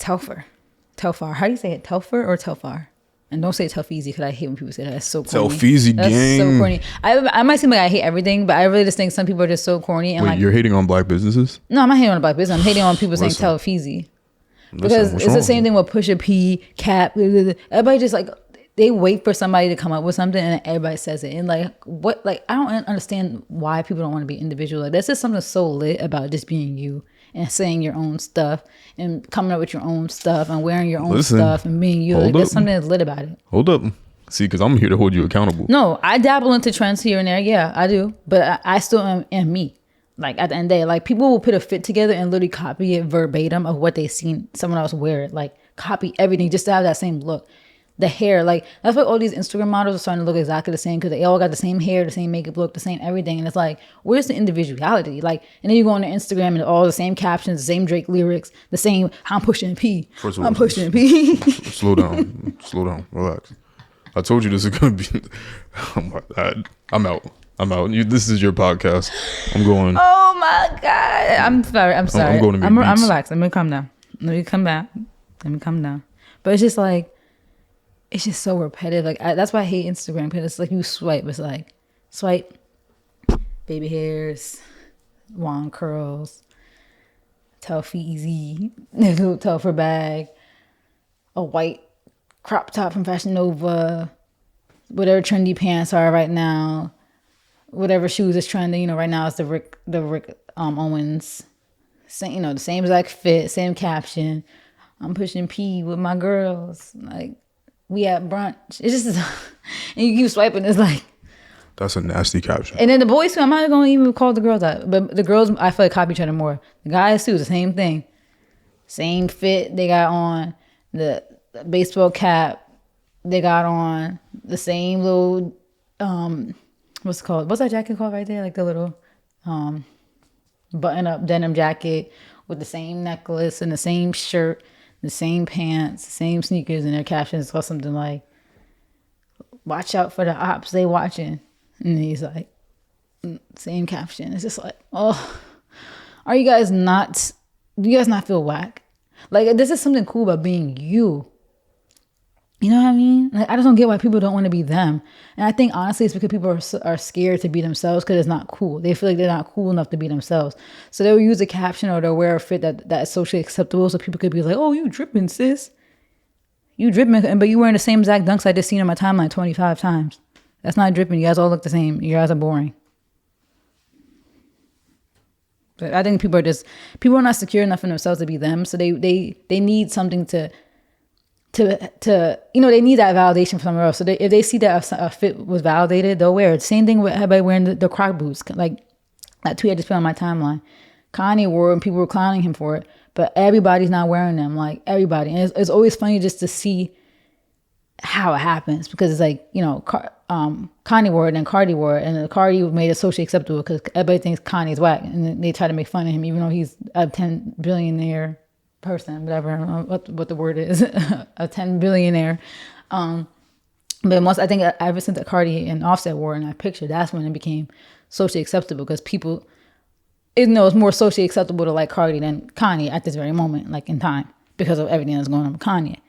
Telfar. Telfar. How do you say it? Telfar or Telfar? And don't say Telfeezy because I hate when people say that. That's so corny. Telfeezy That's gang. so corny. I might seem like I hate everything, but I really just think some people are just so corny. And Wait, you're hating on black businesses? No, I'm not hating on black business. I'm hating on people saying Telfeezy. Because it's the same thing with Pusha P, Cap. Everybody just like, they wait for somebody to come up with something and everybody says it. And like, what? Like, I don't understand why people don't want to be individual. Like, that's just something so lit about just being you and saying your own stuff and coming up with your own stuff and wearing your own stuff and being you. Like, there's something that's lit about it. Hold up. See, because I'm here to hold you accountable. No, I dabble into trends here and there. Yeah, I do. But I still am me. Like, at the end of the day, like, people will put a fit together and literally copy it verbatim of what they seen someone else wear it. Like, copy everything just to have that same look. The hair, like, that's why all these Instagram models are starting to look exactly the same because they all got the same hair, the same makeup look, the same everything. And it's like, where's the individuality? Like, and then you go on their Instagram and all the same captions, the same Drake lyrics, the same, I'm pushing P. First of all, I'm pushing P. Slow down. Slow down. Relax. I told you this is going to be, oh my God. I'm out. This is your podcast. I'm going. Oh my God. I'm sorry. I'm going to make I'm beats. relaxed. Let me calm down. Let me come down. But it's just like, it's just so repetitive. Like, that's why I hate Instagram, because it's like you swipe. It's like, swipe, baby hairs, wand curls, Telfeezy, little Telfar bag, a white crop top from Fashion Nova, whatever trendy pants are right now, whatever shoes is trending. You know, right now it's the Rick Owens. Same, the same exact fit, same caption. I'm pushing P with my girls. Like, we at brunch. It's just, and you keep swiping. It's like, that's a nasty caption. And then the boys too. I'm not gonna even call the girls out, but the girls, I feel like, copy each other more. The guys too, the same thing, same fit they got on, the baseball cap they got on, the same little what's it called? What's that jacket called right there? Like the little button up denim jacket with the same necklace and the same shirt, the same pants, the same sneakers, and their captions or something like, watch out for the ops, they watching. And he's like, same caption. It's just like, oh, do you guys not feel whack? Like, this is something cool about being you. You know what I mean? Like, I just don't get why people don't want to be them. And I think, honestly, it's because people are scared to be themselves because it's not cool. They feel like they're not cool enough to be themselves. So they'll use a caption or they'll wear a fit that is socially acceptable so people could be like, oh, you dripping, sis. You dripping, but you wearing the same exact dunks I just seen on my timeline 25 times. That's not dripping. You guys all look the same. You guys are boring. But I think people are not secure enough in themselves to be them. So they need something to they need that validation from somewhere else. So if they see that a fit was validated, they'll wear it. Same thing with everybody wearing the Croc boots. Like that tweet I just put on my timeline. Kanye wore it and people were clowning him for it, but everybody's not wearing them. Like everybody, and it's always funny just to see how it happens because it's like, Kanye wore it and Cardi wore it, and Cardi made it socially acceptable because everybody thinks Kanye's whack, and they try to make fun of him even though he's a 10 billionaire person, whatever, I don't know what the word is, a 10 billionaire. But I think ever since the Cardi and Offset wore in that picture, that's when it became socially acceptable because people, it's more socially acceptable to like Cardi than Kanye at this very moment, like in time, because of everything that's going on with Kanye.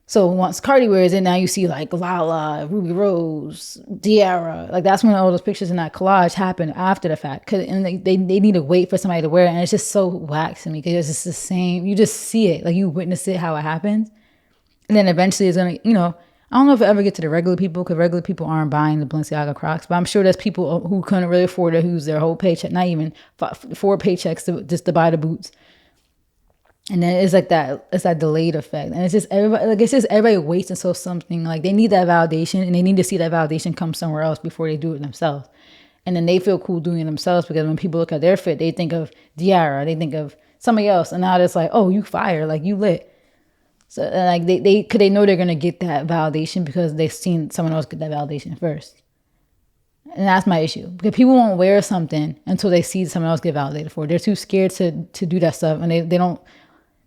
So once Cardi wears it, now you see like Lala, Ruby Rose, Diarra. Like that's when all those pictures in that collage happened after the fact. And they need to wait for somebody to wear it. And it's just so whack to me because it's just the same. You just see it. Like you witness it, how it happens. And then eventually it's going to, I don't know if it ever get to the regular people because regular people aren't buying the Balenciaga Crocs. But I'm sure there's people who couldn't really afford it, who's their whole paycheck, not even 4 paychecks just to buy the boots. And then it's like that, it's that delayed effect. And it's just everybody waits until something, like they need that validation and they need to see that validation come somewhere else before they do it themselves. And then they feel cool doing it themselves because when people look at their fit, they think of Diarra, they think of somebody else. And now it's like, oh, you fire, like you lit. So like they know they're going to get that validation because they've seen someone else get that validation first. And that's my issue because people won't wear something until they see someone else get validated for it. They're too scared to do that stuff. And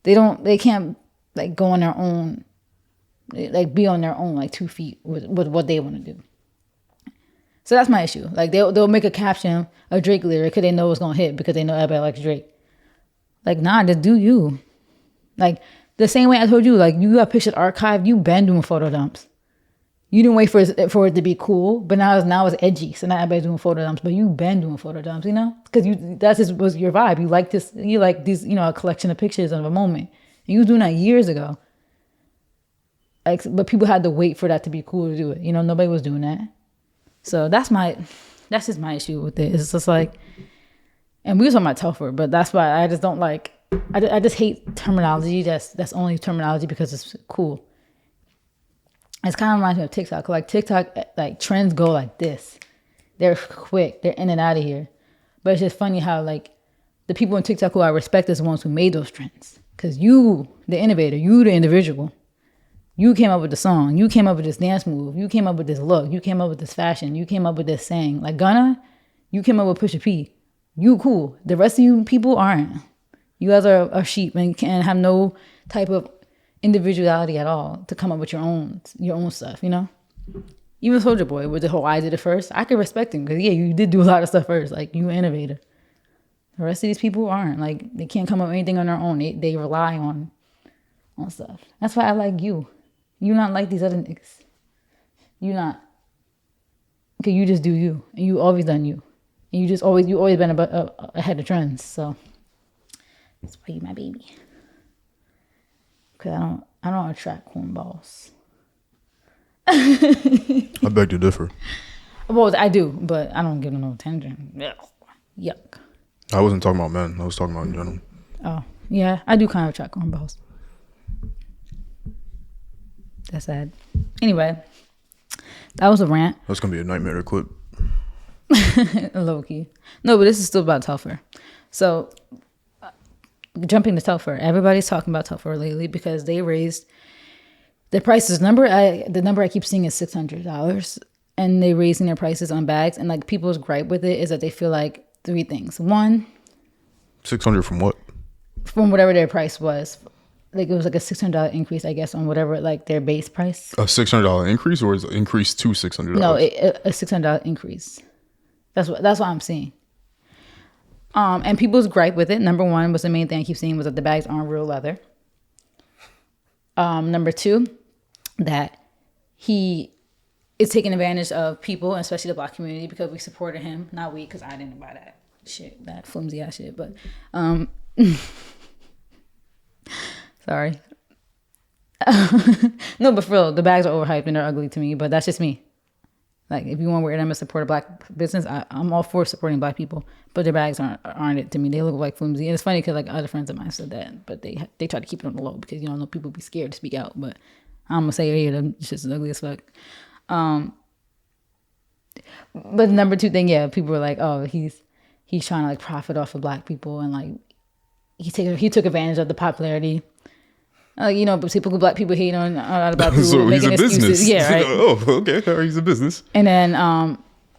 they can't like go on their own, like be on their own, like 2 feet with what they want to do. So that's my issue. Like they'll make a caption, a Drake lyric, because they know it's going to hit because they know everybody likes Drake. Like, nah, just do you. Like The same way I told you, like, you got pictures archived, you been doing photo dumps. You didn't wait for it to be cool, but now it's edgy. So now everybody's doing photo dumps, but you been doing photo dumps, you know? Because that's just was your vibe. You like this, you like these, you know, a collection of pictures of a moment. And you was doing that years ago. Like, but people had to wait for that to be cool to do it. You know, nobody was doing that. So that's just my issue with it. It's just like, and we was talking about Telfar, but that's why I just don't like, I just hate terminology that's only terminology because it's cool. It's kind of reminds me of TikTok. Like TikTok, like trends go like this. They're quick. They're in and out of here. But it's just funny how like the people in TikTok who I respect is the ones who made those trends. Because you, the innovator, you, the individual, you came up with the song. You came up with this dance move. You came up with this look. You came up with this fashion. You came up with this saying. Like Gunna, you came up with Pusha P. You cool. The rest of you people aren't. You guys are sheep and can have no type of individuality at all to come up with your own stuff, you know? Even Soulja Boy with the whole I did it first, I could respect him because, yeah, you did do a lot of stuff first. Like, you an innovator. The rest of these people aren't. Like, they can't come up with anything on their own. They rely on stuff. That's why I like you. You not like these other niggas. You not. Because you just do you. And you always done you. And you always been ahead of trends. So, that's why you my baby. Because I don't attract cornballs. I beg to differ. Well, I do, but I don't give them no attention. Yuck. I wasn't talking about men. I was talking about in general. Oh, yeah. I do kind of attract cornballs. That's sad. Anyway, that was a rant. That's going to be a nightmare to clip. Low key. No, but this is still about Telfar. So, jumping to Telfar, everybody's talking about Telfar lately because they raised the prices. The number I keep seeing is $600, and they raising their prices on bags. And like people's gripe with it is that they feel like three things. One, $600 from what? From whatever their price was. Like it was like a $600 increase, I guess, on whatever like their base price. A $600 increase, or is it increase to $600? No, a $600 increase. That's what I'm seeing. And people's gripe with it, number one, was the main thing I keep seeing was that the bags aren't real leather. Number two, that he is taking advantage of people, especially the Black community, because we supported him. Not we, because I didn't buy that shit, that flimsy ass shit. But sorry. No, but for real, the bags are overhyped and they're ugly to me. But that's just me. Like, if you want to wear them and support a Black business, I'm all for supporting Black people. But their bags aren't it to me. They look like flimsy. And it's funny because like other friends of mine said that, but they try to keep it on the low because you don't know people be scared to speak out. But I'm gonna say here, them shit's ugly as fuck. But the number two thing, yeah, people were like, oh, he's trying to like profit off of Black people and like he took advantage of the popularity. You know, but typical Black people hate on Black people. So he's a excuses. business. Yeah, right. Oh, okay. He's a business. And then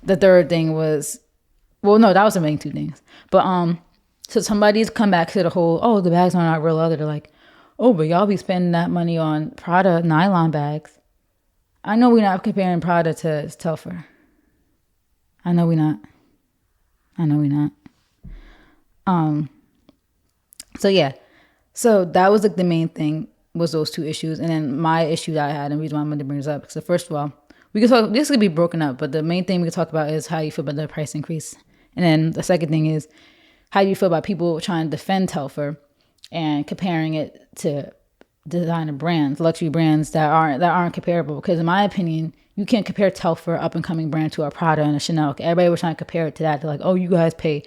the third thing was, well, no, that was the main two things. But so somebody's come back to the whole, the bags are not real leather. They're like, oh, but y'all be spending that money on Prada nylon bags. I know we're not comparing Prada to Telfar. I know we're not. So yeah. So that was like the main thing was those two issues. And then my issue that I had and the reason why I wanted to bring this up. So first of all, we could talk, this could be broken up, but the main thing we could talk about is how you feel about the price increase. And then the second thing is how you feel about people trying to defend Telfar and comparing it to designer brands, luxury brands that aren't comparable. Because in my opinion, you can't compare Telfar up and coming brand to a Prada and a Chanel. Everybody was trying to compare it to that. They're like, oh, you guys pay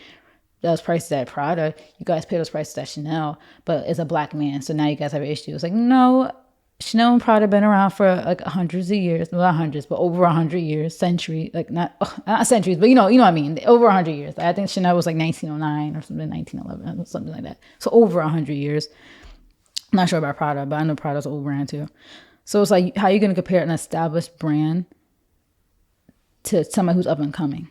those prices at Prada, you guys pay those prices at Chanel, but it's a Black man, so now you guys have an issue. It's like, no, Chanel and Prada been around for like hundreds of years, not hundreds, but over 100 years, century, like not centuries, but you know what I mean, over 100 years. I think Chanel was like 1909 or something, 1911, something like that. So over 100 years. I'm not sure about Prada, but I know Prada's an old brand too. So it's like, how are you going to compare an established brand to somebody who's up and coming?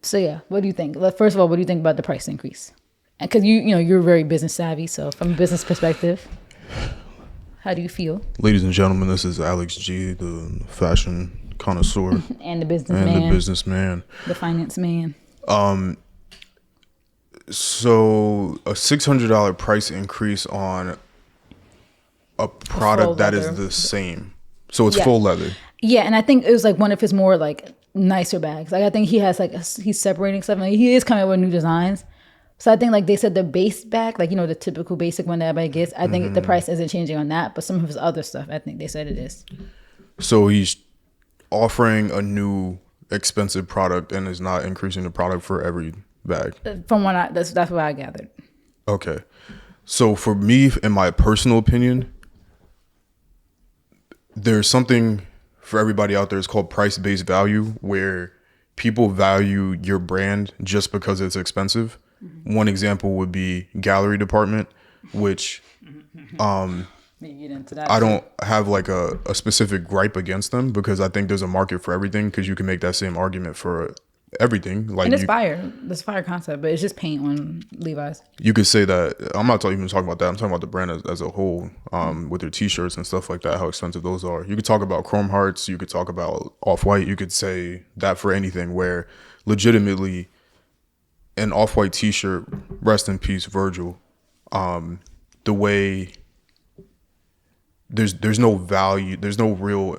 So yeah, what do you think? First of all, what do you think about the price increase? Because you're very business savvy, so from a business perspective, how do you feel? Ladies and gentlemen, this is Alex G, the fashion connoisseur and the businessman, the finance man. So a $600 price increase on a product that is leather. the same. So it's Yeah. full leather. Yeah, and I think it was like one of his more like nicer bags. Like I think he has like he's separating stuff. Like he is coming up with new designs. So I think like they said the base bag, like the typical basic one that everybody gets. I think the price isn't changing on that, but some of his other stuff, I think they said it is. So he's offering a new expensive product and is not increasing the product for every bag. From what that's what I gathered. Okay. So for me, in my personal opinion, there's something for everybody out there. It's called price-based value, where people value your brand just because it's expensive. One example would be gallery department, which Get into that. I don't have like a specific gripe against them, because I think there's a market for everything, because you can make that same argument for everything. Like, and it's fire. It's fire concept, but it's just paint on Levi's. you could say that. I'm not even talking about that. I'm talking about the brand as a whole, with their t-shirts and stuff like that, how expensive those are. You could talk about Chrome Hearts. You could talk about Off-White. You could say that for anything, where legitimately an Off-White t-shirt, rest in peace, Virgil, the way there's no value, there's no real,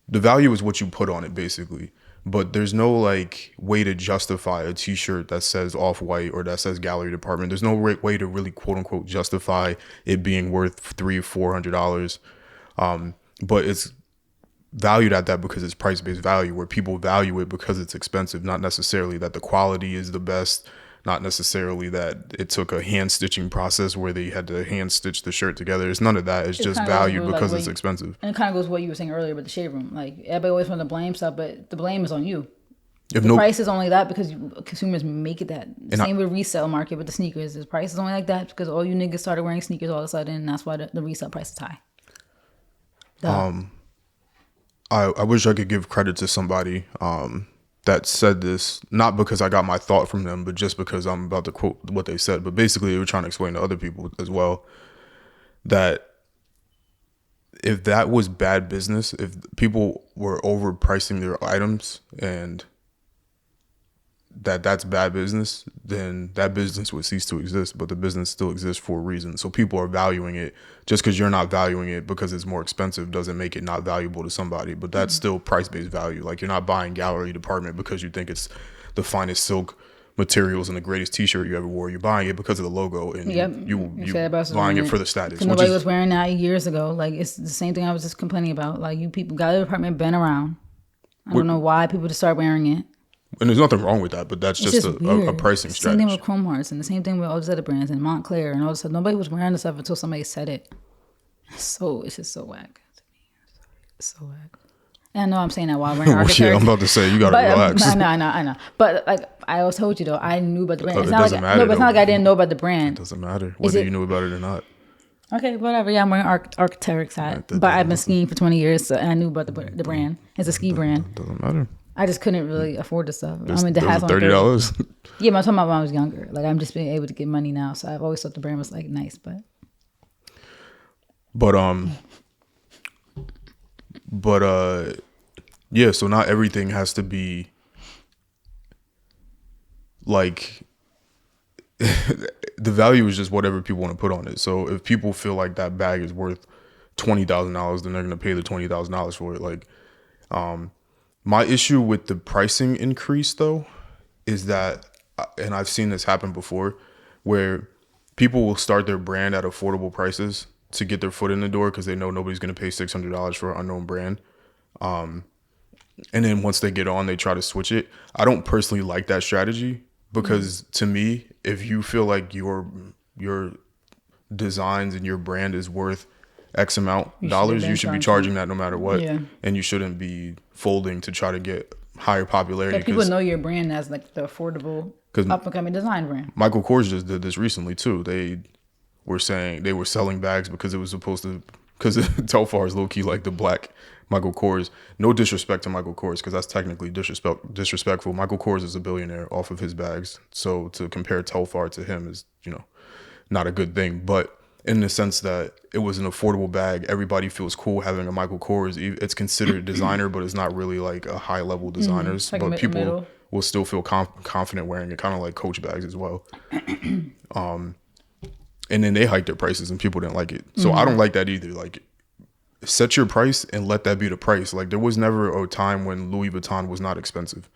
the value is what you put on it, basically. But there's no like way to justify a t-shirt that says Off-White or that says gallery department. There's no way to really quote unquote justify it being worth $300-$400. But it's valued at that because it's price-based value, where people value it because it's expensive, not necessarily that the quality is the best, not necessarily that it took a hand stitching process where they had to hand stitch the shirt together. It's none of that. It's just valued because it's expensive. And it kind of goes with what you were saying earlier about the shade room. Like everybody always want to blame stuff, but the blame is on you. If the price is only that because consumers make it that. Same with resale market with the sneakers. The price is only like that because all you niggas started wearing sneakers all of a sudden, and that's why the resale price is high. I wish I could give credit to somebody that said this, not because I got my thought from them, but just because I'm about to quote what they said. But basically, they were trying to explain to other people as well that if that was bad business, if people were overpricing their items and that's bad business, then that business would cease to exist. But the business still exists for a reason. So people are valuing it. Just because you're not valuing it because it's more expensive doesn't make it not valuable to somebody. But that's still price-based value. Like, you're not buying gallery department because you think it's the finest silk materials and the greatest t-shirt you ever wore. You're buying it because of the logo, and you buying it for the status. Nobody was wearing that years ago. Like, it's the same thing I was just complaining about. Like, you people, gallery department been around. I don't know why people just start wearing it. And there's nothing wrong with that, but that's just a pricing strategy. Same thing with Chrome Hearts, and the same thing with all these other brands and Montclair and all this stuff. Nobody was wearing this stuff until somebody said it. So it's just so whack to me. It's so whack. And I know I'm saying that while wearing architecture. Yeah, I'm about to say, you gotta relax. I know. But like I always told you though, I knew about the brand. It's not like no, but it's not like I didn't know about the brand. It doesn't matter whether you knew about it or not. Okay, whatever. Yeah, I'm wearing architect's hat, but I've been skiing for 20 years, so, and I knew about the brand. It's a ski brand. It doesn't matter. I just couldn't really afford the stuff. I mean, the hat on $30. Yeah, but I'm talking about when I was younger. Like, I'm just being able to get money now, so I've always thought the brand was like nice, but yeah. So not everything has to be like the value is just whatever people want to put on it. So if people feel like that bag is worth $20,000, then they're gonna pay the $20,000 for it. Like, my issue with the pricing increase, though, is that, and I've seen this happen before, where people will start their brand at affordable prices to get their foot in the door because they know nobody's going to pay $600 for an unknown brand. And then once they get on, they try to switch it. I don't personally like that strategy because to me, if you feel like your designs and your brand is worth X amount dollars, you should be charging that no matter what. Yeah. And you shouldn't be folding to try to get higher popularity. But people know your brand as like the affordable up and coming design brand. Michael Kors just did this recently too. They were saying they were selling bags because it was supposed to, because Telfar is low key like the black Michael Kors. No disrespect to Michael Kors, because that's technically disrespectful. Michael Kors is a billionaire off of his bags. So to compare Telfar to him is, not a good thing. But in the sense that it was an affordable bag, everybody feels cool having a Michael Kors. It's considered designer, but it's not really like a high level designer. Like but people will still feel confident wearing it, kind of like Coach bags as well. And then they hiked their prices and people didn't like it. So I don't like that either. Like, set your price and let that be the price. Like, there was never a time when Louis Vuitton was not expensive.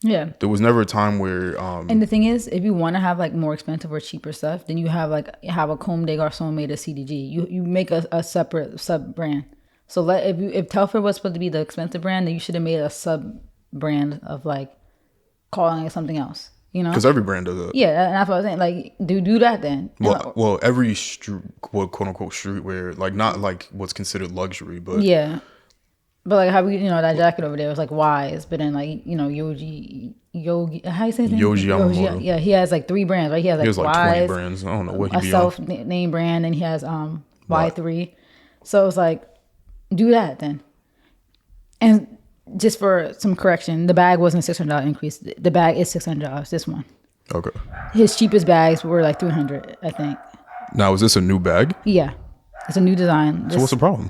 Yeah. There was never a time where and the thing is, if you want to have like more expensive or cheaper stuff, then you have a Comme des Garçons made of CDG. You make a separate sub brand. So if Telfar was supposed to be the expensive brand, then you should have made a sub brand of like calling it something else. You know, because every brand does that. Yeah, and that's what I was saying. Like, do that then. Well, every quote unquote streetwear, like not like what's considered luxury, but yeah. But like how that jacket over there was like Wise, but then like Yogi, how you say his name? Yoji Yamamoto. Yeah, he has like 3 brands, right? He has like Wise, 20 brands. I don't know what he a be self-named brand, and he has Y3. So it's like, do that then. And just for some correction, the bag wasn't a $600 increase. The bag is $600. This one. Okay. His cheapest bags were like $300, I think. Now, is this a new bag? Yeah, it's a new design. So what's the problem?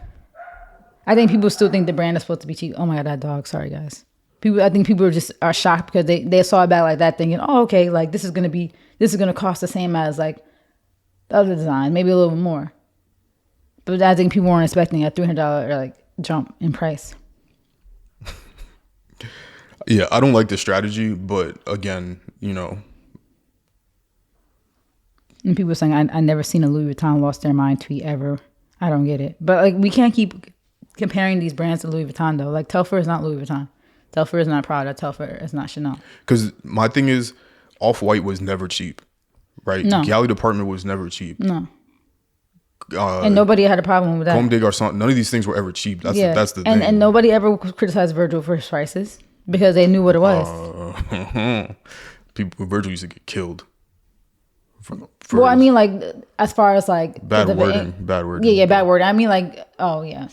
I think people still think the brand is supposed to be cheap. Oh my god, that dog! Sorry guys. I think people are shocked because they saw a bag like that, thinking, oh okay, like this is gonna cost the same as like the other design, maybe a little bit more. But I think people weren't expecting a $300 like jump in price. Yeah, I don't like the strategy, but again, And people saying, I never seen a Louis Vuitton lost their mind tweet ever. I don't get it. But like, we can't keep comparing these brands to Louis Vuitton though. Like, Telfar is not Louis Vuitton. Telfar is not Prada. Telfar is not Chanel. Because my thing is, Off-White was never cheap, right? No. Galley Department was never cheap. No. And nobody had a problem with that. Comme des Garçons, none of these things were ever cheap. That's the thing. And nobody ever criticized Virgil for his prices because they knew what it was. Virgil used to get killed. Well, I mean, like, as far as like bad wording. Yeah, bad wording. I mean, like, oh yeah,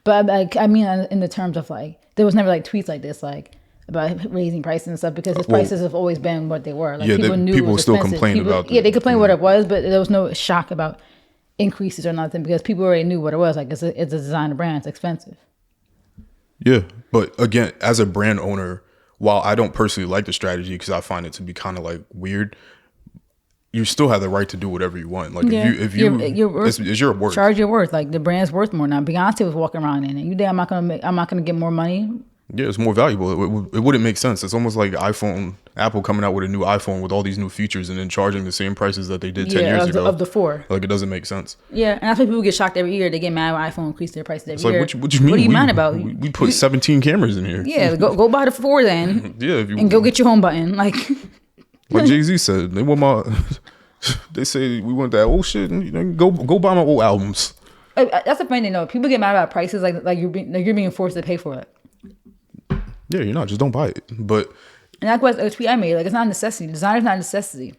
but like, I mean, in the terms of like, there was never like tweets like this, like about raising prices and stuff, because his prices have always been what they were. Like, people knew people it was still expensive. complained about. Yeah, they complained what it was, but there was no shock about increases or nothing because people already knew what it was. Like, it's a designer brand, it's expensive. Yeah, but again, as a brand owner, while I don't personally like the strategy because I find it to be kind of like weird, you still have the right to do whatever you want. Like, if you it's your worth. Charge your worth. Like, the brand's worth more now. Beyonce was walking around in it. You think I'm not gonna get more money? Yeah, it's more valuable. It wouldn't make sense. It's almost like Apple coming out with a new iPhone with all these new features and then charging the same prices that they did 10 years ago. Of the 4. Like, it doesn't make sense. Yeah, and that's why people get shocked every year. They get mad when iPhone increase their prices every year. It's like, what you mean? What are you mad about? We put 17 cameras in here. Yeah, go buy the 4 then. Yeah, and go get your home button. Like Jay-Z said, they want my... They say we want that old shit, and go buy my old albums. That's the funny thing, though. People get mad about prices, like you're being forced to pay for it. Yeah, you're not. Just don't buy it. But and that's what a tweet I made. Like, it's not a necessity. Designer's not a necessity.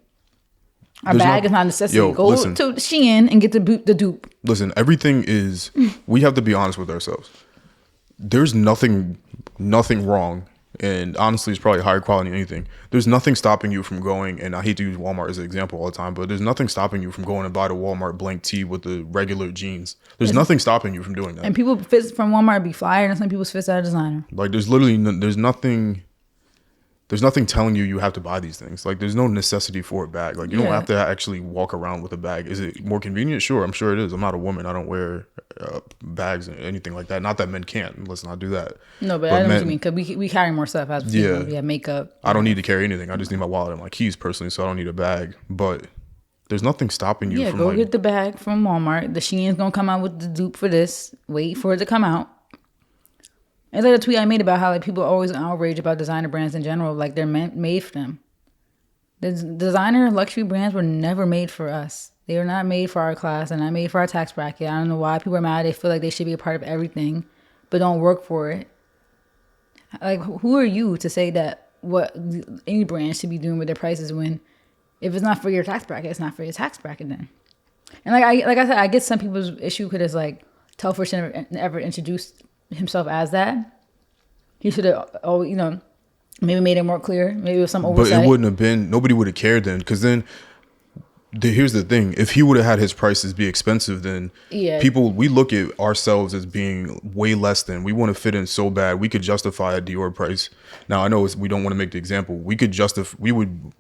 Our bag is not a necessity. Go to Shein and get the dupe. Listen, everything is. We have to be honest with ourselves. There's nothing wrong. And honestly, it's probably higher quality than anything. There's nothing stopping you from going, and I hate to use Walmart as an example all the time, but there's nothing stopping you from going and buy the Walmart blank tee with the regular jeans. There's nothing stopping you from doing that. And people fits from Walmart be flyer, and some people's fits out of designer. Like, there's nothing telling you have to buy these things. Like, there's no necessity for a bag. Like, you don't have to actually walk around with a bag. Is it more convenient? Sure, I'm sure it is. I'm not a woman. I don't wear bags or anything like that. Not that men can't. Let's not do that. No, but I know what you mean, because we carry more stuff. As we have makeup. I don't need to carry anything. I just need my wallet and my keys personally, so I don't need a bag. But there's nothing stopping you from... go get the bag from Walmart. The Shein's going to come out with the dupe for this. Wait for it to come out. It's like a tweet I made about how like people are always outraged about designer brands in general. Like, they're made for them. The designer luxury brands were never made for us. They were not made for our class. They're not made for our tax bracket. I don't know why people are mad. They feel like they should be a part of everything, but don't work for it. Like, who are you to say that what any brand should be doing with their prices when if it's not for your tax bracket, it's not for your tax bracket then. And like I said, I get some people's issue because like Telfar should never introduced himself as that. He should have, maybe made it more clear. Maybe it was some oversight. But it wouldn't have been. Nobody would have cared then, because then here's the thing: if he would have had his prices be expensive, then Yeah. we look at ourselves as being way less than. We want to fit in so bad. We could justify a Dior price. Now I know we don't want to make the example. We would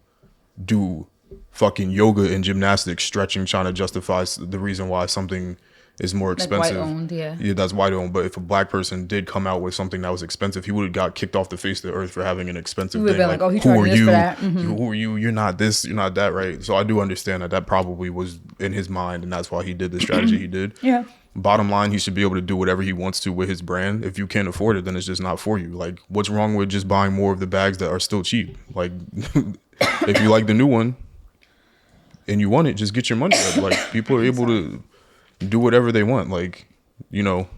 do fucking yoga and gymnastics, stretching, trying to justify the reason why something is more Like expensive. white owned, yeah. Yeah, that's white owned. But if a black person did come out with something that was expensive, he would have got kicked off the face of the earth for having an expensive We would thing. have been like, oh, he who charging are this you? for that. Mm-hmm. Who are you? You're not this. You're not that, right? So I do understand that probably was in his mind, and that's why he did the strategy he did. Yeah. Bottom line, he should be able to do whatever he wants to with his brand. If you can't afford it, then it's just not for you. Like, what's wrong with just buying more of the bags that are still cheap? Like, if you like the new one and you want it, just get your money back. Like, people are able to do whatever they want. Like, you know,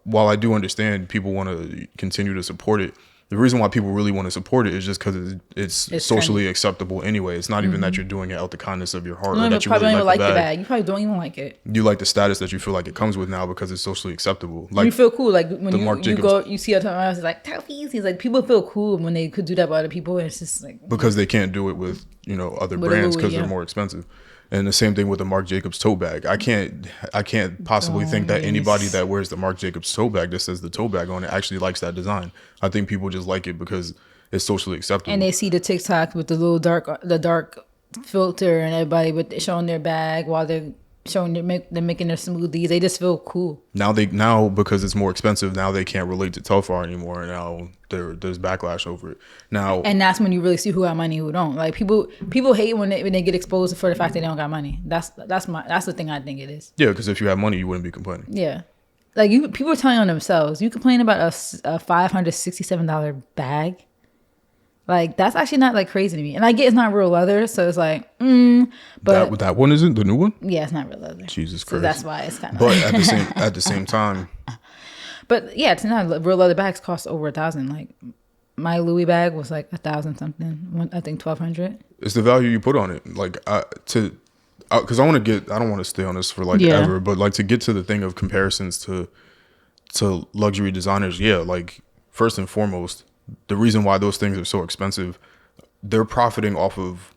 while I do understand people want to continue to support it, the reason why people really want to support it is just because it's socially trendy. acceptable anyway. It's not even that you're doing it out the kindness of your heart, You or don't that you probably really don't even like like the the bag. bag. You probably don't even like it. You like the status that you feel like it comes with now because it's socially acceptable. Like, You feel cool. Like when the Marc you Jacobs- go, you see a time it's like, Telfar. He's like, people feel cool when they could do that by other people. And it's just like, because they can't do it with, you know, other With a brands Louis, because yeah. they're more expensive. And the same thing with the Marc Jacobs tote bag. I can't possibly think that anybody that wears the Marc Jacobs tote bag that says the tote bag on it actually likes that design. I think people just like it because it's socially acceptable. and they see the TikTok with the little dark filter and everybody with showing their bag while they're showing they're making their smoothies. They just feel cool. Now because it's more expensive, now they can't relate to Telfar anymore. And now there's backlash over it. Now, And that's when you really see who got money, who don't. Like people hate when they get exposed for the fact that they don't got money. That's the thing I think it is. yeah, because if you have money, you wouldn't be complaining. Yeah, like people are telling on themselves. You complain about a $567 bag. Like that's actually not like crazy to me. And I get it's not real leather, so it's like, but That one isn't the new one. yeah, it's not real leather. Jesus So Christ. that's why it's kind of. But at the same time, But yeah, it's not real leather bags cost over $1,000. Like my Louis bag was like $1,000 something. I think 1,200. it's the value you put on it. Like because I don't want to stay on this for like Yeah. ever, but like to get to the thing of comparisons to luxury designers. Yeah, like first and foremost, the reason why those things are so expensive, they're profiting off of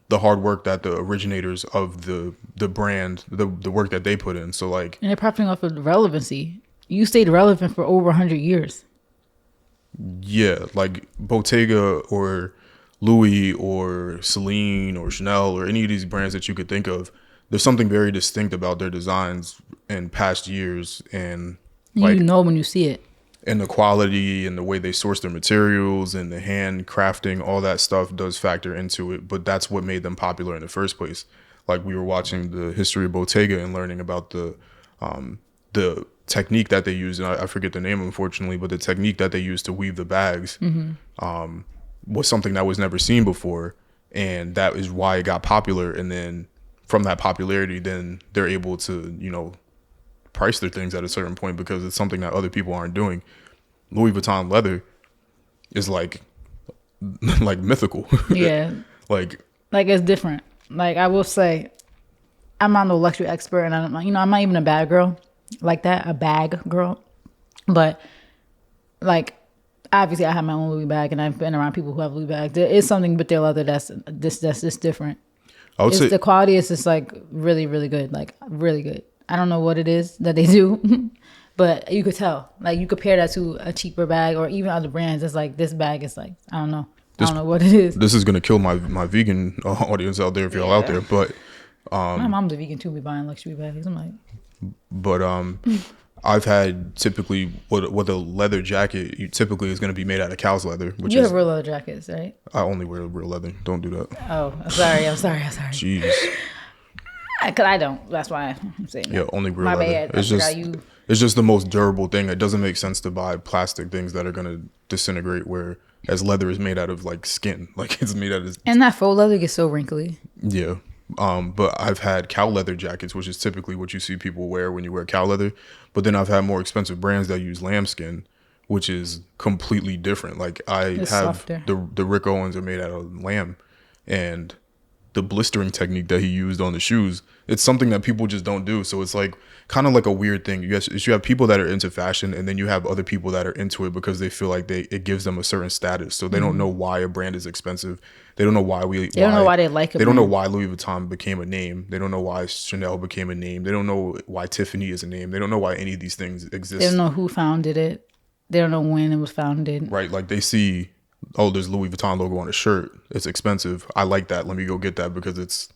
the hard work that the originators of the brand, the work that they put in. So like, And they're profiting off of relevancy. You stayed relevant for over 100 years. yeah, like Bottega or Louis or Celine or Chanel or any of these brands that you could think of, there's something very distinct about their designs in past years, and like, You know when you see it. and the quality and the way they source their materials and the hand crafting, all that stuff does factor into it. But that's what made them popular in the first place. Like we were watching the history of Bottega and learning about the technique that they use. And I forget the name, unfortunately, but the technique that they use to weave the bags was something that was never seen before. And that is why it got popular. And then from that popularity, then they're able to, you know, price their things at a certain point because it's something that other people aren't doing. Louis Vuitton leather is like mythical. Yeah. like It's different. Like I will say, I'm not no luxury expert, and I'm not even a bag girl like that, a bag girl. But like, obviously, I have my own Louis bag, and I've been around people who have Louis bags. There is something with their leather that's just different. I would say The quality is just like really, really good, like really good. I don't know what it is that they do, but you could tell. Like you compare that to a cheaper bag or even other brands. It's like this bag is like I don't know what it is. this is gonna kill my vegan audience out there if y'all out there, but My mom's a vegan too. Be buying luxury bags. I'm like, I've had typically what a leather jacket typically is going to be made out of cow's leather, which you is have real leather jackets, right? I only wear real leather. Don't do that. Oh, I'm sorry. Jeez. Because I don't. That's why I'm saying. Yeah, only real My leather. bad. It's just the most durable thing. It doesn't make sense to buy plastic things that are going to disintegrate, whereas leather is made out of like skin. Like it's made out of And that faux leather gets so wrinkly. yeah. But I've had cow leather jackets, which is typically what you see people wear when you wear cow leather. But then I've had more expensive brands that use lambskin, which is completely different. Like It's have softer. the Rick Owens are made out of lamb, and the blistering technique that he used on the shoes. It's something that people just don't do. So it's like kind of like a weird thing. You have people that are into fashion, and then you have other people that are into it because they feel like it gives them a certain status. So they don't know why a brand is expensive. They don't know why they don't know why they like it. They don't know why Louis Vuitton became a name. They don't know why Chanel became a name. They don't know why Tiffany is a name. They don't know why any of these things exist. They don't know who founded it. They don't know when it was founded. Right. Like they see, oh, there's Louis Vuitton logo on a shirt. It's expensive. I like that. Let me go get that because it's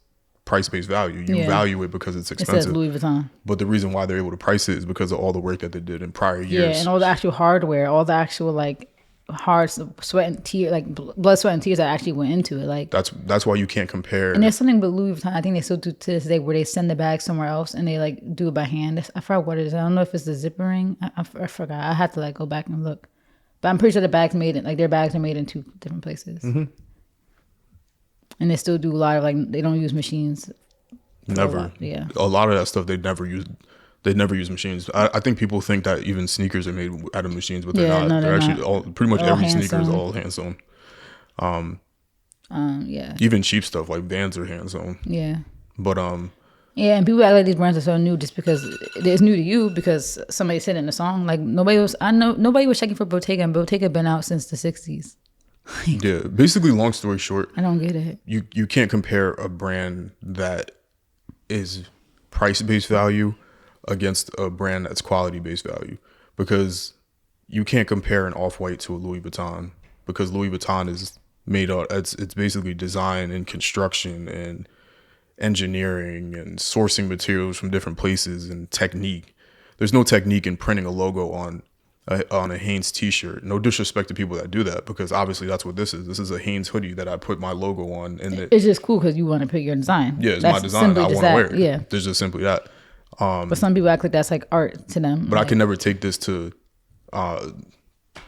price-based value. You value it because it's expensive. It says Louis Vuitton. But the reason why they're able to price it is because of all the work that they did in prior years. Yeah, and all the actual hardware, all the actual like hard sweat and tears, like blood, sweat, and tears that actually went into it. Like that's why you can't compare. And there's something with Louis Vuitton. I think they still do to this day where they send the bag somewhere else and they like do it by hand. I forgot what it is. I don't know if it's the zipper ring. I forgot. I had to like go back and look. But I'm pretty sure the bags made it. Like their bags are made in 2 different places. Mm-hmm. And they still do a lot of like they don't use machines. Never. A lot of that stuff they never use. They never use machines. I think people think that even sneakers are made out of machines, but they're not. No, they're actually not. Pretty much all every sneaker is all hand sewn. Yeah. Even cheap stuff like Vans are hand sewn. Yeah. But yeah, and people act like these brands are so new just because it's new to you because somebody said it in a song. Like nobody was checking for Bottega, and Bottega been out since the 60s. Yeah, basically, long story short, I don't get it. You can't compare a brand that is price-based value against a brand that's quality-based value, because you can't compare an Off-White to a Louis Vuitton, because Louis Vuitton is made out, it's basically design and construction and engineering and sourcing materials from different places and technique. There's no technique in printing a logo on a Hanes t-shirt. No disrespect to people that do that, because obviously that's what this is. This is a Hanes hoodie that I put my logo on, and it's just cool because you want to put your design. Yeah, it's my design. I want to wear it. Yeah, there's just simply that. But some people act like that's like art to them. But like, I can never take this to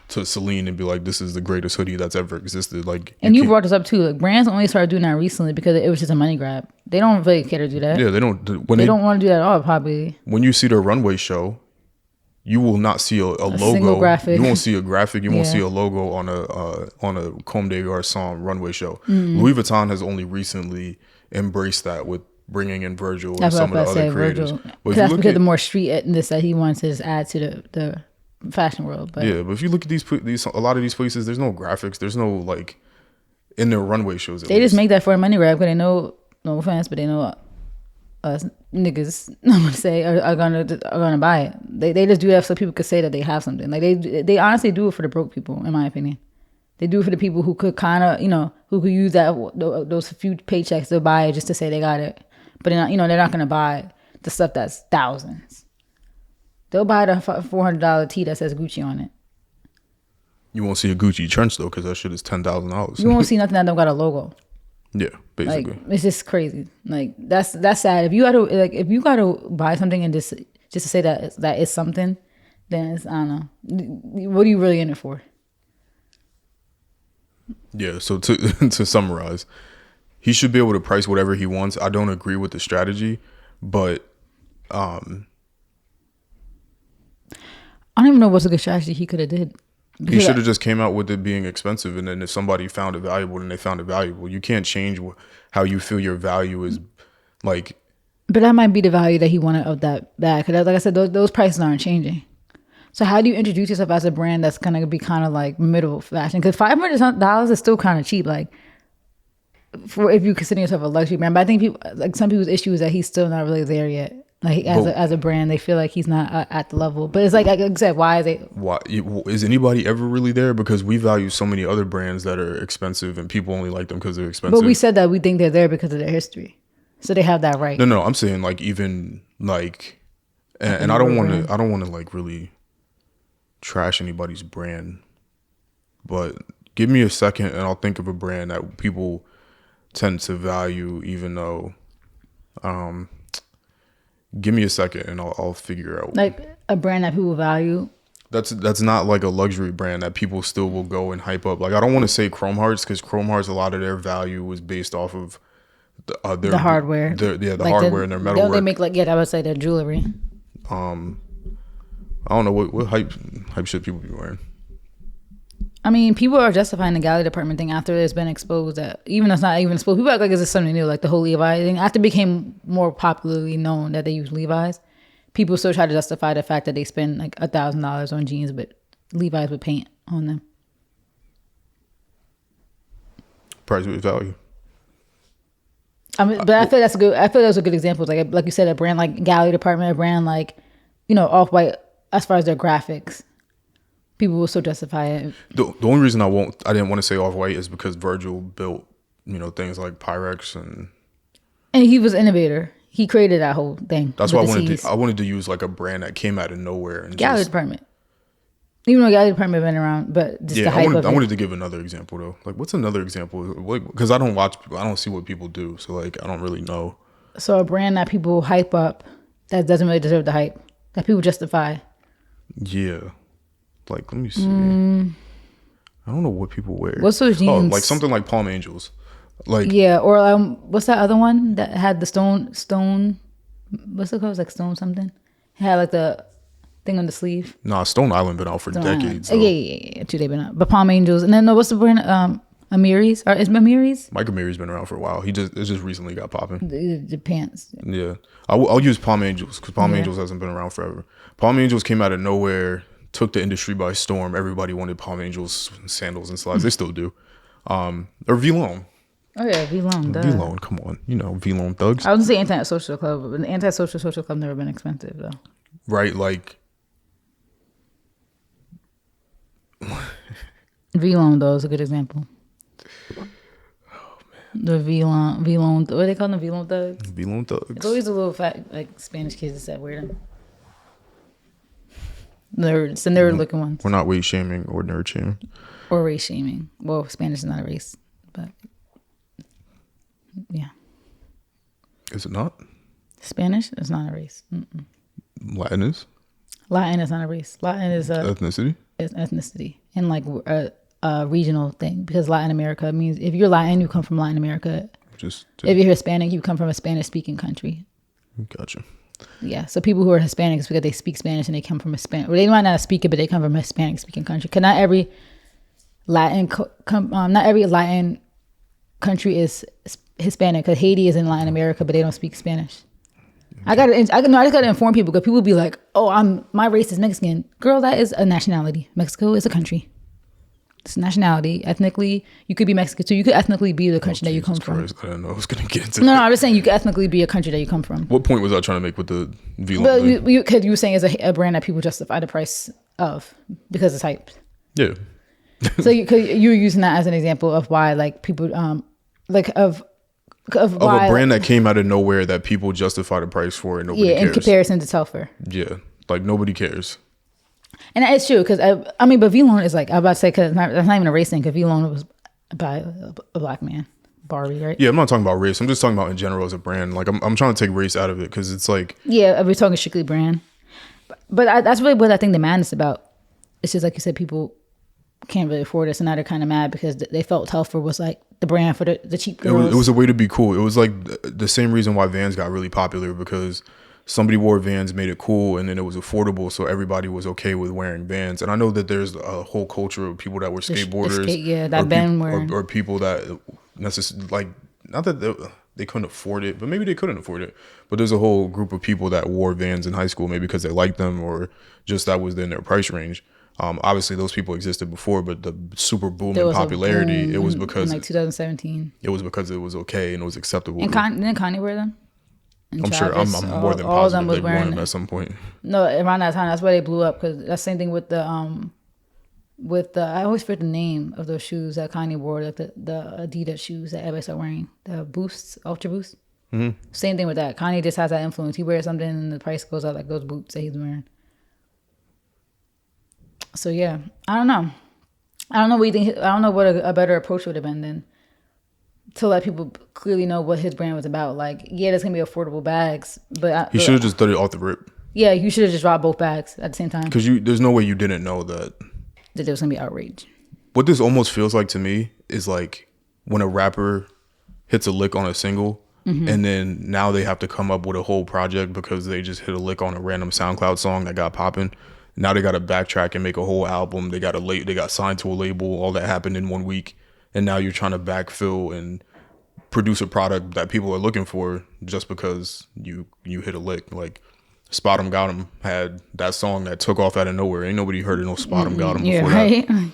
Celine and be like, this is the greatest hoodie that's ever existed. Like, and you brought this up too. Like, brands only started doing that recently because it was just a money grab. They don't really care to do that. Yeah, they don't. They don't want to do that at all. Probably. When you see their runway show, you will not see a logo. Single graphic. You won't see a graphic. You won't see a logo on a Comme des Garçons runway show. Mm-hmm. Louis Vuitton has only recently embraced that with bringing in Virgil and some of the other creators. But that's because the more streetness that he wants to just add to the fashion world. But yeah, but if you look at these a lot of these places, there's no graphics. There's no like in their runway shows. They just make that for a money grab because they know, no offense, but they know us niggas, I'm gonna say, are gonna buy it. They just do that so people could say that they have something. Like they honestly do it for the broke people, in my opinion. They do it for the people who could kind of, who could use those few paychecks to buy it just to say they got it. But they're not gonna buy the stuff that's thousands. They'll buy the $400 tee that says Gucci on it. You won't see a Gucci trench though, because that shit is $10,000. You won't see nothing that don't got a logo. Yeah, basically. Like, it's just crazy. Like that's sad. If you gotta buy something and just to say that it's something, then it's, I don't know. What are you really in it for? Yeah. So to summarize, he should be able to price whatever he wants. I don't agree with the strategy, but I don't even know what's a good strategy he could have did. He should have just came out with it being expensive, and then if somebody found it valuable, then they found it valuable. You can't change how you feel your value is, like. But that might be the value that he wanted of that bag. Because like I said, those prices aren't changing. So how do you introduce yourself as a brand that's gonna be kind of like middle fashion? Because $500 is still kind of cheap, like for if you consider yourself a luxury brand. But I think some people's issue is that he's still not really there yet. Like as a brand, they feel like he's not at the level. But it's like I said, why is anybody ever really there? Because we value so many other brands that are expensive, and people only like them because they're expensive. But we said that we think they're there because of their history, so they have that right. No, I'm saying like even like, and I don't want to like really trash anybody's brand, but give me a second and I'll think of a brand that people tend to value, even though. Give me a second and I'll figure out. Like a brand that people value. That's not like a luxury brand that people still will go and hype up. Like I don't want to say Chrome Hearts, because Chrome Hearts, a lot of their value was based off of the hardware. The hardware and their metalwork. They make I would say their jewelry. I don't know what hype shit people be wearing. I mean, people are justifying the gallery department thing after it's been exposed. That even though it's not even exposed, people act like it's something new, like the whole Levi thing. After it became more popularly known that they use Levi's, people still try to justify the fact that they spend like $1,000 on jeans, but Levi's with paint on them. Price with value. I mean, but I feel that's a good. I feel those are good examples. Like you said, a brand like gallery department, a brand like, Off-White. As far as their graphics, people will still justify it. The only reason I didn't want to say Off-White is because Virgil built, things like Pyrex and he was innovator. He created that whole thing. That's why I wanted to use like a brand that came out of nowhere and gallery department. Even though gallery department been around, but just the hype I wanted to give another example though. Like, what's another example? Because I don't see what people do, so like I don't really know. So a brand that people hype up that doesn't really deserve the hype, that people justify. Yeah. Like, let me see. I don't know what people wear. What's those jeans? Oh, like something like Palm Angels. Like, yeah, or what's that other one that had the stone? What's it called? It was like stone something. It had like the thing on the sleeve. Nah, Stone Island been out for decades. Yeah. Too, they've been out. But Palm Angels, and then what's the brand? Amiris, or is Amiris? Mike Amiri's been around for a while. It just recently got popping. The pants. Yeah, I'll use Palm Angels because Palm Angels hasn't been around forever. Palm Angels came out of nowhere, took the industry by storm. Everybody wanted Palm Angels sandals and slides. They still do. Or Vuitton. Oh yeah, Vuitton. Vuitton, come on, Vuitton thugs. I was gonna say Anti-Social Club, but the Anti-Social Social Club never been expensive though. Right, like. Vuitton though is a good example. Oh The man. Vuitton, what do they call them? Vuitton thugs. Vuitton thugs. It's always the little fat like Spanish kids that wear them. Nerds, the nerd looking ones. We're not weight shaming or nerd shaming. Or race shaming. Well, Spanish is not a race, but yeah. Is it not? Spanish is not a race. Mm-mm. Latin is? Latin is not a race. Latin is a ethnicity. It's ethnicity and like a regional thing, because Latin America means if you're Latin, you come from Latin America. If you're Hispanic, you come from a Spanish-speaking country. Gotcha. Yeah, so people who are Hispanic is because they speak Spanish and they come from a Spanish. Well, they might not speak it, but they come from a Hispanic-speaking country. Because not every Latin country is Hispanic. Because Haiti is in Latin America, but they don't speak Spanish. I just gotta inform people, because people be like, "Oh, my race is Mexican." Girl, that is a nationality. Mexico is a country. It's a nationality. Ethnically, you could be Mexican too. You could ethnically be the country that you come from. I didn't know I was gonna get into No, that. I'm just saying you could ethnically be a country that you come from. What point was I trying to make with the Vuitton? Well, because you were saying it's a brand that people justify the price of because it's hyped. Yeah. So you were using that as an example of why, like, people of a brand that came out of nowhere that people justify the price for and nobody cares. In comparison to Telfar. Yeah, like nobody cares. And it's true, because but Vuitton is like, I'm about to say, because that's not even a race thing, because Vuitton was by a black man, Barbie, right? Yeah, I'm not talking about race. I'm just talking about in general as a brand. Like I'm trying to take race out of it, because it's like, yeah, we're talking strictly brand. But that's really what I think the madness about. It's just like you said, people can't really afford it, so now they're kind of mad because they felt Telfar was like the brand for the cheap girls. It was a way to be cool. It was like the same reason why Vans got really popular, because somebody wore Vans, made it cool, and then it was affordable, so everybody was okay with wearing Vans. And I know that there's a whole culture of people that were skateboarders, or people that necessarily, like, not that they couldn't afford it, but maybe they couldn't afford it. But there's a whole group of people that wore Vans in high school, maybe because they liked them or just that was in their price range. Obviously, those people existed before, but the super boom in popularity, it was because in like 2017. It was because it was okay and it was acceptable. And didn't Kanye wear them? I'm sure. I'm more than positive they wore them at some point. No, around that time, that's why they blew up. Because that's the same thing with the I always forget the name of those shoes that Kanye wore, like the Adidas shoes that everybody started wearing, the Boosts, Ultra Boost. Mm-hmm. Same thing with that. Kanye just has that influence. He wears something and the price goes up, like those boots that he's wearing. So yeah, I don't know what you think. I don't know what a better approach would have been then, to let people clearly know what his brand was about. Like, yeah, there's gonna be affordable bags, but he should have just done it off the rip. Yeah, you should have just dropped both bags at the same time. Because there's no way you didn't know that there was gonna be outrage. What this almost feels like to me is like when a rapper hits a lick on a single, mm-hmm. and then now they have to come up with a whole project because they just hit a lick on a random SoundCloud song that got popping. Now they got to backtrack and make a whole album. They got signed to a label. All that happened in 1 week, and now you're trying to backfill and produce a product that people are looking for just because you hit a lick. Like Spot 'em Got 'em had that song that took off out of nowhere. Ain't nobody heard of no Spot 'em Got 'em before that.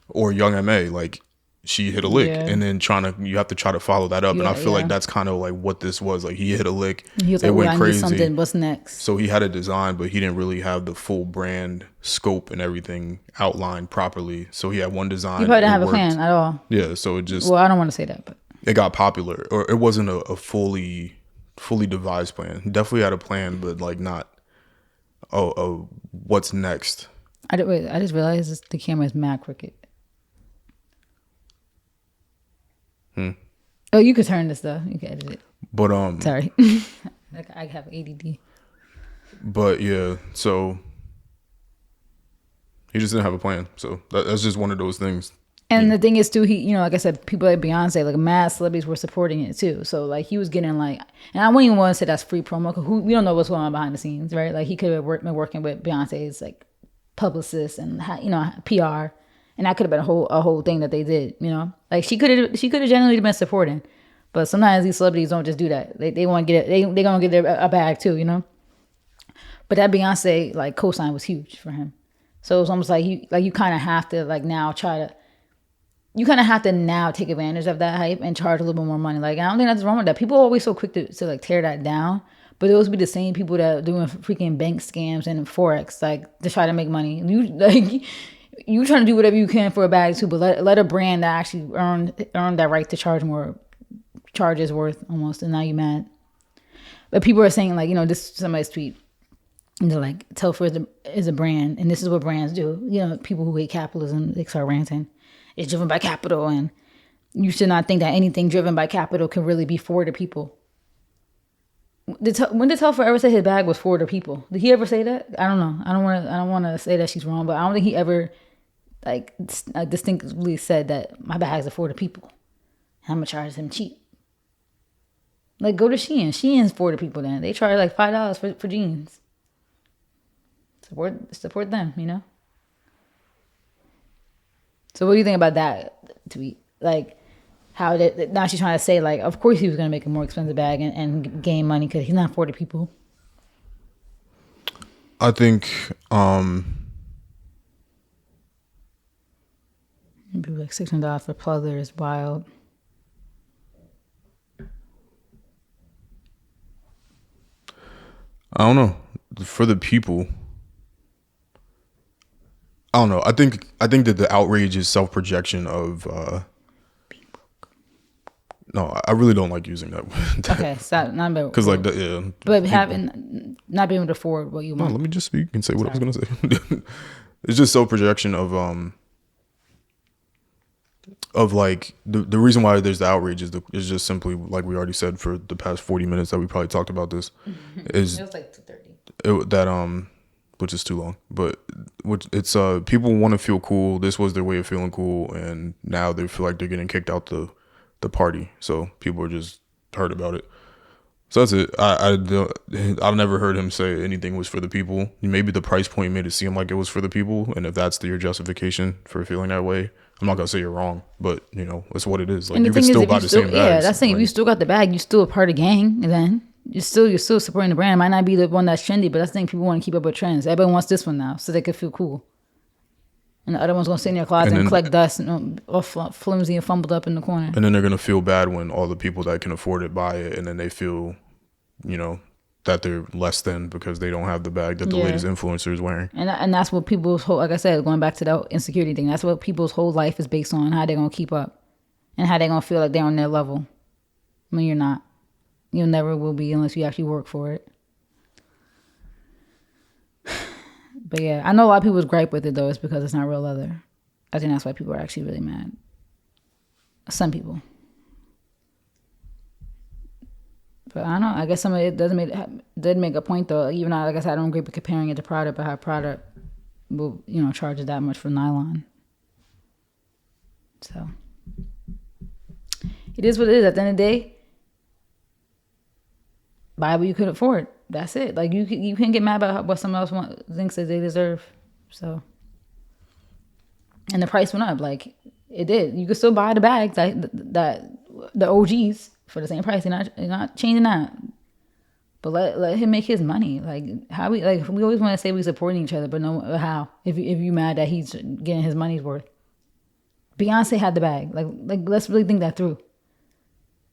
Or Young M.A. like she hit a lick, and then you have to try to follow that up. And I feel like that's kind of like what this was. Like he hit a lick, he was it like, went crazy. Something. What's next? So he had a design, but he didn't really have the full brand scope and everything outlined properly. So he had one design. He probably didn't have a plan at all. Yeah, so it just. Well, I don't want to say that, but it got popular, or it wasn't a fully devised plan. He definitely had a plan, but like not. Oh, what's next? I just realized the camera is mad crooked. Oh, you could turn this though. You can edit it. But sorry, I have ADD. But yeah, so he just didn't have a plan. So that's just one of those things. And the thing is too, he, like I said, people like Beyonce, like mad celebrities were supporting it too. So like he was getting like, and I wouldn't even want to say that's free promo because we don't know what's going on behind the scenes, right? Like he could have been working with Beyonce's like publicist and PR. And that could have been a whole thing that they did, Like she could have genuinely been supporting, but sometimes these celebrities don't just do that. They want to get it. They gonna get a bag too, But that Beyonce like cosign was huge for him. So it's almost like you kind of have to like now you kind of have to now take advantage of that hype and charge a little bit more money. Like I don't think that's wrong with that. People are always so quick to like tear that down, but those be the same people that are doing freaking bank scams and forex like to try to make money. You trying to do whatever you can for a bag too, but let a brand that actually earned that right to charge more charges worth almost, and now you mad. But people are saying like, this is somebody's tweet. And they're like, Telfar is a brand, and this is what brands do. People who hate capitalism, they start ranting. It's driven by capital, and you should not think that anything driven by capital can really be for the people. When did Telfar ever say his bag was for the people? Did he ever say that? I don't know. I don't want to say that she's wrong, but I don't think he ever like distinctly said that my bags are for the people. I'm gonna charge them cheap. Like go to Shein. Shein's for the people. Then they charge like $5 for jeans. Support them. So what do you think about that tweet? Like how now she's trying to say like, of course he was gonna make a more expensive bag and gain money because he's not for the people. I think maybe like $600 for pleather is wild. I don't know. For the people, I don't know. I think that the outrage is self-projection of no, I really don't like using that. Okay, stop. Not about because like but having not being able to afford what you want. No, let me just speak and say what I was gonna say. It's just self-projection of like the reason why there's the outrage is just simply like we already said for the past 40 minutes that we probably talked about this is it was like 2:30 that which is too long, but it's people want to feel cool. This was their way of feeling cool, and now they feel like they're getting kicked out the party, so people are just hurt about it. So that's it. I never heard him say anything was for the people. Maybe the price point made it seem like it was for the people, and if that's your justification for feeling that way, I'm not gonna say you're wrong, but it's what it is. Like you can still buy the same bags. Yeah, that's saying if you still got the bag, you still a part of the gang, and then you're still supporting the brand. It might not be the one that's trendy, but that's the thing. People want to keep up with trends. Everybody wants this one now, so they can feel cool. And the other one's gonna sit in their closet and collect dust and all flimsy and fumbled up in the corner. And then they're gonna feel bad when all the people that can afford it buy it, and then they feel, that they're less than because they don't have the bag that the latest influencer is wearing. And that's what people's whole, like I said, going back to that insecurity thing. That's what people's whole life is based on, how they're gonna keep up, and how they're gonna feel like they're on their level. When you're not, you never will be unless you actually work for it. But yeah, I know a lot of people's gripe with it though. It's because it's not real leather. I think that's why people are actually really mad. Some people. But I don't know. I guess some of it did make a point though. Even though, like I said, I don't agree with comparing it to product, but how product will, charges that much for nylon. So it is what it is. At the end of the day, buy what you could afford. That's it. Like you can get mad about what someone else thinks that they deserve. So, and the price went up. Like it did. You could still buy the bags that the OGs for the same price. You're not changing that. But let him make his money. Like how we always want to say we supporting each other, but no how. If you mad that he's getting his money's worth. Beyonce had the bag. Like let's really think that through.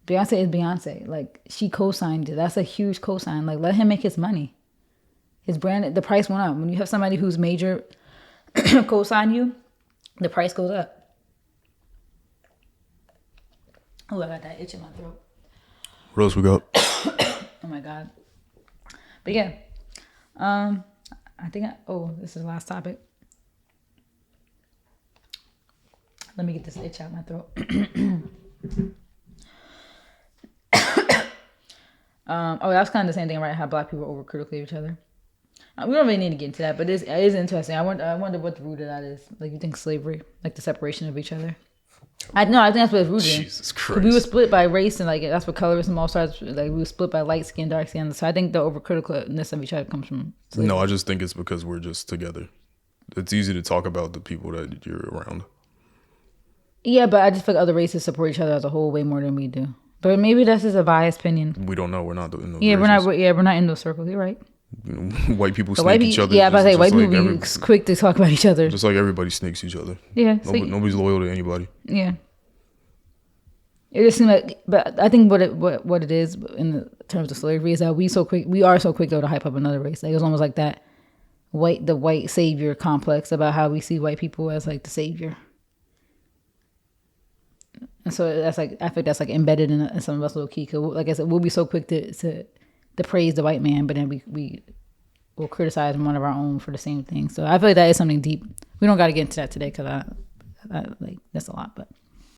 Beyonce is Beyonce. Like she co-signed it. That's a huge co-sign. Like let him make his money. His brand, the price went up. When you have somebody who's major co-sign you, the price goes up. Oh, I got that itch in my throat. What else we got? Oh my God. But yeah. I think this is the last topic. Let me get this itch out my throat. That's kind of the same thing, right? How black people are overcritical of each other. We don't really need to get into that, but it is interesting. I wonder what the root of that is. Like, you think slavery, like the separation of each other? I think that's what it's rooted in. Jesus Christ. We were split by race, and like that's what colorism all starts. Like we were split by light skin, dark skin. So I think the overcriticalness of each other comes from slavery. No, I just think it's because we're just together. It's easy to talk about the people that you're around. Yeah, but I just feel like other races support each other as a whole way more than we do. But maybe that's just a biased opinion. We don't know. We're not in those races. We're not in those circles. You're right. White people snake each other. Yeah, but white people be quick to talk about each other. Just like everybody snakes each other. Yeah. Nobody's loyal to anybody. Yeah. It just seems like, but I think what it is in terms of slavery is that we are so quick though to hype up another race. Like it's almost like that the white savior complex about how we see white people as like the savior. And so that's like, I think that's like embedded in some of us low key. Cause like I said, we'll be so quick to praise the white man, but then we will criticize one of our own for the same thing. So I feel like that is something deep. We don't got to get into that today because I like that's a lot, but.